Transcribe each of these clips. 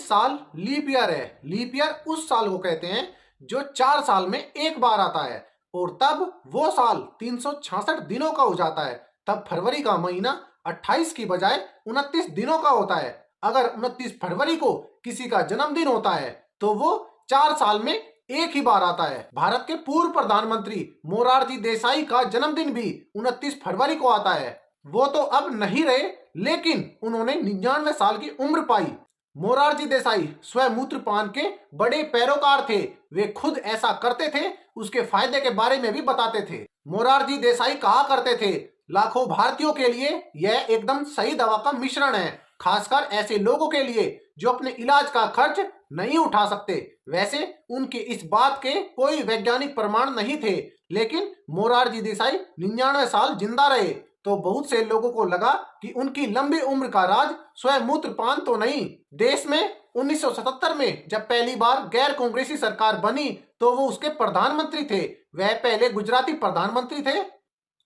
साल leap year है। Leap year उस साल को कहते हैं जो 4 साल में एक बार आता है, और तब वो साल 366 दिनों का हो जाता है। तब फरवरी का महीना 28 की बजाय 29 दिनों का होता है। अगर 29 फरवरी को किसी का जन्मदिन होता है तो वो 4 साल में एक ही बार आता है। भारत के पूर्व प्रधानमंत्री मोरारजी देसाई का जन्मदिन भी 29 फरवरी को आता है। वो तो अब नहीं रहे, लेकिन उन्होंने 99 साल की उम्र पाई। मोरारजी देसाई स्वयं मूत्रपान के बड़े पैरोकार थे। वे खुद ऐसा करते थे, उसके फायदे के बारे में भी बताते थे। मोरारजी देसाई कहा करते थे, लाखों भारतीयों के लिए यह एकदम सही दवा का मिश्रण है, खासकर ऐसे लोगों के लिए जो अपने इलाज का खर्च नहीं उठा सकते। वैसे उनके इस बात के कोई वैज्ञानिक प्रमाण नहीं थे, लेकिन मोरारजी देसाई 99 साल जिंदा रहे तो बहुत से लोगों को लगा कि उनकी लंबी उम्र का राज स्वयं मूत्रपान तो नहीं। देश में 1977 में जब पहली बार गैर कांग्रेसी सरकार बनी तो वो उसके प्रधानमंत्री थे। वह पहले गुजराती प्रधानमंत्री थे।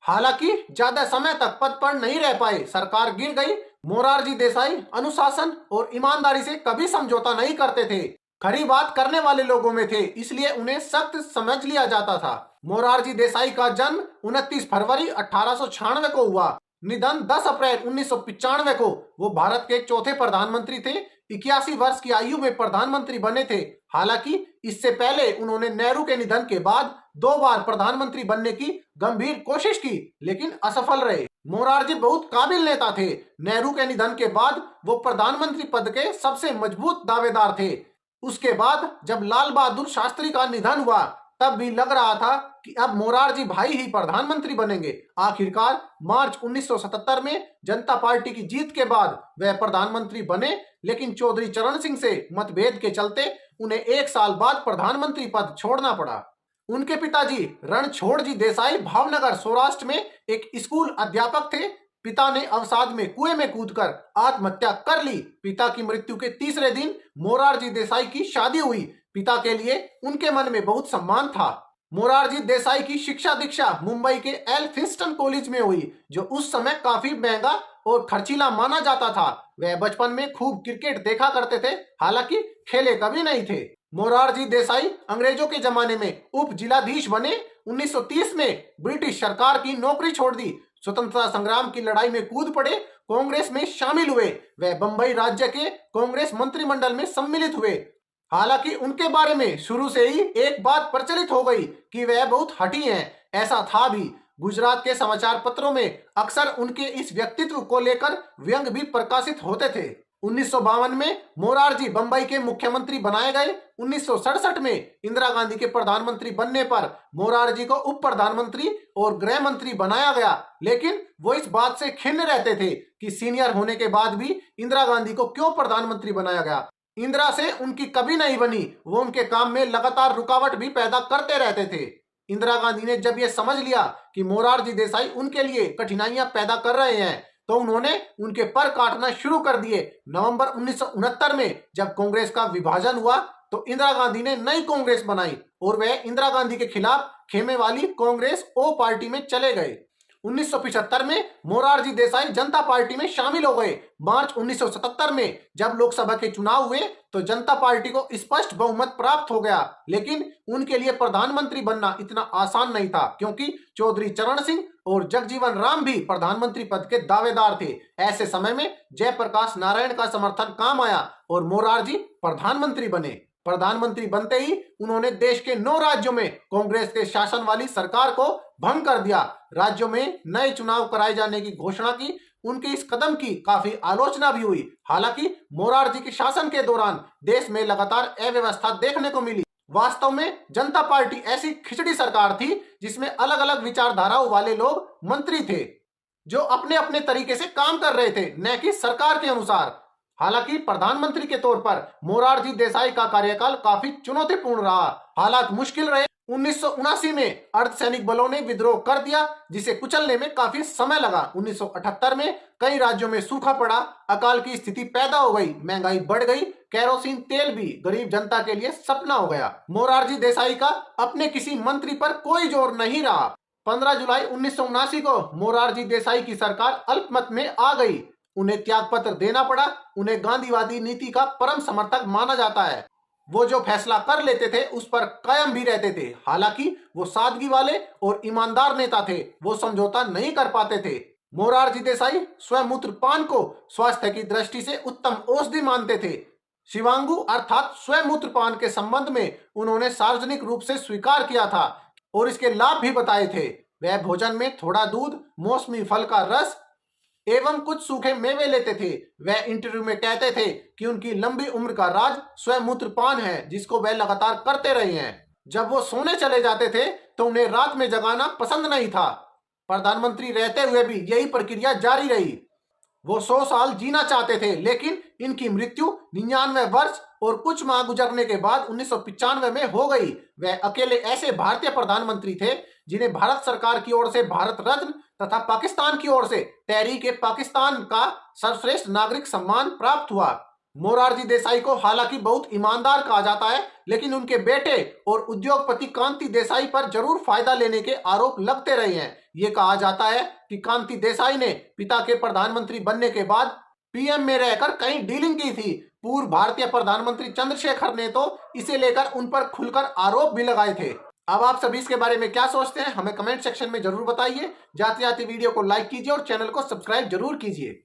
हालांकि ज्यादा समय तक पद पर नहीं रह पाए, सरकार गिर गई। मोरारजी देसाई अनुशासन और ईमानदारी से कभी समझौता नहीं करते थे, खरी बात करने वाले लोगों में थे, इसलिए उन्हें सख्त समझ लिया जाता था। मोरारजी देसाई का जन्म 29 फरवरी 1896 को हुआ। निधन 10 अप्रैल 1995 को। वो भारत के चौथे प्रधानमंत्री थे। 81 वर्ष की आयु में प्रधानमंत्री बने थे। हालांकि इससे पहले उन्होंने नेहरू के निधन के बाद 2 बार प्रधानमंत्री बनने की गंभीर कोशिश की, लेकिन असफल रहे। मोरारजी बहुत काबिल नेता थे। नेहरू के निधन के बाद वो प्रधानमंत्री पद के सबसे मजबूत दावेदार थे। उसके बाद जब लाल बहादुर शास्त्री का निधन हुआ तब भी लग रहा था कि अब मोरारजी भाई ही प्रधानमंत्री बनेंगे। आखिरकार मार्च 1977 में जनता पार्टी की जीत के बाद वह प्रधानमंत्री बने, लेकिन चौधरी चरण सिंह से मतभेद के चलते उन्हें 1 साल बाद प्रधानमंत्री पद छोड़ना पड़ा। उनके पिताजी रणछोड़जी देसाई भावनगर सौराष्ट्र में एक स्कूल अध्यापक थे। पिता ने अवसाद में कुएं में कूदकर आत्महत्या कर ली। पिता की मृत्यु के तीसरे दिन मोरारजी देसाई की शादी हुई। पिता के लिए उनके मन में बहुत सम्मान था। मोरारजी देसाई की शिक्षा दीक्षा मुंबई के एल्फिंस्टन कॉलेज में हुई, जो उस समय काफी महंगा और खर्चीला माना जाता था। वह बचपन में खूब क्रिकेट देखा करते थे, हालांकि खेले कभी नहीं थे। मोरारजी देसाई अंग्रेजों के जमाने में उप जिलाधीश बने। 1930 में ब्रिटिश सरकार की नौकरी छोड़ दी। स्वतंत्रता संग्राम की लड़ाई में कूद पड़े। कांग्रेस में शामिल हुए। वह बंबई राज्य के कांग्रेस मंत्रिमंडल में सम्मिलित हुए। हालांकि उनके बारे में शुरू से ही एक बात प्रचलित हो गई कि वह बहुत हठी हैं। ऐसा था भी। गुजरात के समाचार पत्रों में अक्सर उनके इस व्यक्तित्व को लेकर व्यंग भी प्रकाशित होते थे। 1952 में मोरारजी बंबई के मुख्यमंत्री बनाए गए। 1967 में इंदिरा गांधी के प्रधानमंत्री बनने पर मोरारजी को उप प्रधानमंत्री और गृह मंत्री बनाया गया, लेकिन वो इस बात से खिन्न रहते थे कि सीनियर होने के बाद भी इंदिरा गांधी को क्यों प्रधानमंत्री बनाया गया। इंदिरा से उनकी कभी नहीं बनी। वो उनके काम में लगातार रुकावट भी पैदा करते रहते थे। इंदिरा गांधी ने जब यह समझ लिया कि मोरारजी देसाई उनके लिए कठिनाइयां पैदा कर रहे हैं तो उन्होंने उनके पर काटना शुरू कर दिए। नवंबर 1969 में जब कांग्रेस का विभाजन हुआ तो इंदिरा गांधी ने नई कांग्रेस बनाई और वह इंदिरा गांधी के खिलाफ खेमे वाली कांग्रेस ओ पार्टी में चले गए। 1975 में मोरारजी देसाई जनता पार्टी में शामिल हो गए। मार्च 1977 में जब लोकसभा के चुनाव हुए तो जनता पार्टी को स्पष्ट बहुमत प्राप्त हो गया, लेकिन उनके लिए प्रधानमंत्री बनना इतना आसान नहीं था, क्योंकि चौधरी चरण सिंह और जगजीवन राम भी प्रधानमंत्री पद के दावेदार थे। ऐसे समय में जयप्रकाश नारायण का समर्थन काम आया और मोरारजी प्रधानमंत्री बने। प्रधानमंत्री बनते ही उन्होंने देश के 9 राज्यों में कांग्रेस के शासन वाली सरकार को भंग कर दिया। राज्यों में नए चुनाव कराए जाने की घोषणा की। उनके इस कदम की काफी आलोचना भी हुई। हालांकि मोरारजी के शासन के दौरान देश में लगातार अव्यवस्था देखने को मिली। वास्तव में जनता पार्टी ऐसी खिचड़ी सरकार थी जिसमें अलग अलग विचारधाराओं वाले लोग मंत्री थे, जो अपने अपने तरीके से काम कर रहे थे, न कि सरकार के अनुसार। हालांकि प्रधानमंत्री के तौर पर मोरारजी देसाई का कार्यकाल काफी चुनौतीपूर्ण रहा। हालात मुश्किल रहे। 1979 में अर्धसैनिक बलों ने विद्रोह कर दिया, जिसे कुचलने में काफी समय लगा। 1978 में कई राज्यों में सूखा पड़ा, अकाल की स्थिति पैदा हो गई, महंगाई बढ़ गई, केरोसिन तेल भी गरीब जनता के लिए सपना हो गया। मोरारजी देसाई का अपने किसी मंत्री पर कोई जोर नहीं रहा। 15 जुलाई 1979 को मोरारजी देसाई की सरकार अल्पमत में आ गई। उन्हें त्याग पत्र देना पड़ा। उन्हें गांधीवादी नीति का परम समर्थक माना जाता है। वो जो फैसला कर लेते थे उस पर कायम भी रहते थे। हालांकि वो सादगी वाले और ईमानदार नेता थे, वो समझौता नहीं कर पाते थे। मोरारजी देसाई स्वयं मूत्रपान को स्वास्थ्य की दृष्टि से उत्तम औषधि मानते थे। शिवांगु अर्थात स्वयं मूत्रपान के संबंध में उन्होंने सार्वजनिक रूप से स्वीकार किया था और इसके लाभ भी बताए थे। वह भोजन में थोड़ा दूध, मौसमी फल का रस एवं कुछ सूखे मेवे लेते थे। वह इंटरव्यू में कहते थे कि उनकी लंबी उम्र का राज स्वयं मूत्रपान है, जिसको वह लगातार करते रहे हैं। जब वो सोने चले जाते थे तो उन्हें रात में जगाना पसंद नहीं था। प्रधानमंत्री रहते हुए भी यही प्रक्रिया जारी रही। वो 100 साल जीना चाहते थे, लेकिन इनकी मृत्यु 99 वर्ष और कुछ माह गुजरने के बाद 1995 में हो गई। वह अकेले ऐसे भारतीय प्रधानमंत्री थे जिन्हें भारत सरकार की ओर से भारत रत्न तथा पाकिस्तान की ओर से तहरीक-ए-पाकिस्तान का सर्वश्रेष्ठ नागरिक सम्मान प्राप्त हुआ। मोरारजी देसाई को हालांकि बहुत ईमानदार कहा जाता है, लेकिन उनके बेटे और उद्योगपति कांति देसाई पर जरूर फायदा लेने के आरोप लगते रहे हैं। ये कहा जाता है कि कांति देसाई ने पिता के प्रधानमंत्री बनने के बाद पीएम में रहकर कहीं डीलिंग की थी। पूर्व भारतीय प्रधानमंत्री चंद्रशेखर ने तो इसे लेकर उन पर खुलकर आरोप भी लगाए थे। अब आप सभी इसके बारे में क्या सोचते हैं, हमें कमेंट सेक्शन में जरूर बताइए। जाते जाते वीडियो को लाइक कीजिए और चैनल को सब्सक्राइब जरूर कीजिए।